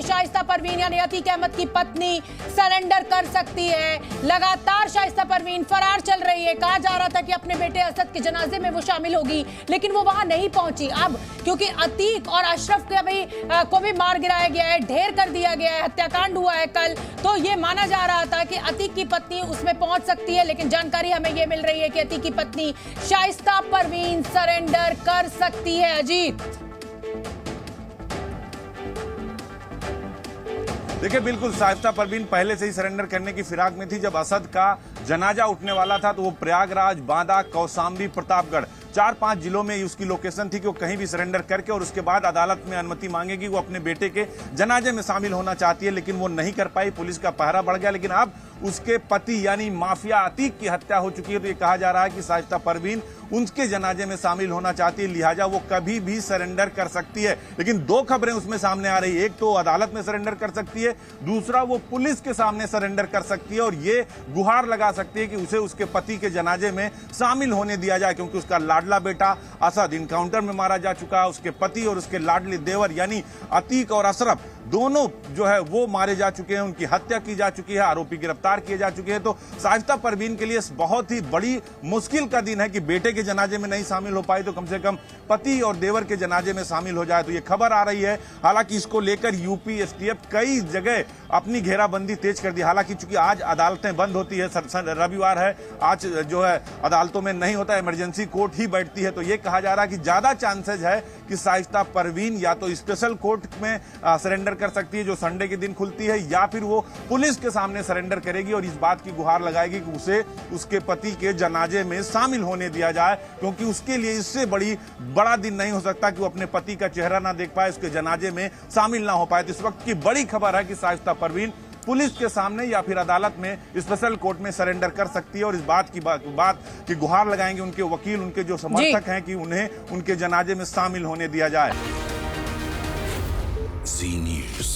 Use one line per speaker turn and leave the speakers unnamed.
शाइस्ता परवीन यानी अतीक अहमद की पत्नी सरेंडर कर सकती है। लगातार शाइस्ता परवीन फरार चल रही है। कहा जा रहा था कि अपने बेटे असद के जनाजे में वो शामिल होगी, लेकिन वो वहां नहीं पहुंची। अब क्योंकि अतीक और अशरफ को भी मार गिराया गया है, ढेर कर दिया गया है, हत्याकांड हुआ है कल, तो ये माना जा रहा था कि अतीक की पत्नी उसमें पहुंच सकती है, लेकिन जानकारी हमें ये मिल रही है कि अतीक की पत्नी शाइस्ता परवीन सरेंडर कर सकती है। अजीत,
देखिए, बिल्कुल शाइस्ता परवीन पहले से ही सरेंडर करने की फिराक में थी। जब असद का जनाजा उठने वाला था तो वो प्रयागराज, बांदा, कौशाम्बी, प्रतापगढ़ 4-5 जिलों में उसकी लोकेशन थी कि वो कहीं भी सरेंडर करके और उसके बाद अदालत में अनुमति मांगेगी। वो अपने बेटे के जनाजे में शामिल होना चाहती है, लेकिन वो नहीं कर पाई। पुलिस का पहरा बढ़ गया, लेकिन अब उसके पति यानी माफिया अतीक की हत्या हो चुकी है। तो ये कहा जा रहा है कि शाइस्ता परवीन उनके जनाजे में शामिल होना चाहती है, लिहाजा वो कभी भी सरेंडर कर सकती है। लेकिन दो खबरें उसमें सामने आ रही है, एक तो अदालत में सरेंडर कर सकती है, दूसरा वो पुलिस के सामने सरेंडर कर सकती है और ये गुहार लगा सकती है कि उसे उसके पति के जनाजे में शामिल होने दिया जाए, क्योंकि उसका लाडला बेटा असद इनकाउंटर में मारा जा चुका है। उसके पति और उसके लाडले देवर यानी अतीक और अशरफ दोनों जो है वो मारे जा चुके हैं, उनकी हत्या की जा चुकी है, आरोपी गिरफ्तार किए जा चुके हैं। तो शाइस्ता परवीन के लिए बहुत ही बड़ी मुश्किल का दिन है कि बेटे के जनाजे में नहीं शामिल हो पाई तो कम से कम पति और देवर के जनाजे में शामिल हो जाए। तो ये खबर आ रही है। हालांकि इसको लेकर यूपी एसटीएफ कई जगह अपनी घेराबंदी तेज कर दी। हालांकि चूंकि आज अदालतें बंद होती है, रविवार है, आज जो है अदालतों में नहीं होता, इमरजेंसी कोर्ट ही बैठती है, तो ये कहा जा रहा है कि ज्यादा चांसेज है कि शाइस्ता परवीन या तो स्पेशल कोर्ट में सरेंडर कर सकती है जो संडे के दिन खुलती है, या फिर वो पुलिस के सामने सरेंडर करेगी और इस बात की गुहार लगाएगी कि उसे उसके पति के जनाजे में शामिल होने दिया जाए, क्योंकि उसके लिए इससे बड़ा दिन नहीं हो सकता कि वो अपने पति का चेहरा ना देख पाए, उसके जनाजे में शामिल ना हो पाए। तो इस वक्त की बड़ी खबर है कि शाइस्ता परवीन पुलिस के सामने या फिर अदालत में स्पेशल कोर्ट में सरेंडर कर सकती है और इस बात की गुहार लगाएंगे उनके वकील, उनके जो समर्थक हैं कि उन्हें उनके जनाजे में शामिल होने दिया जाए।
जी न्यूज़।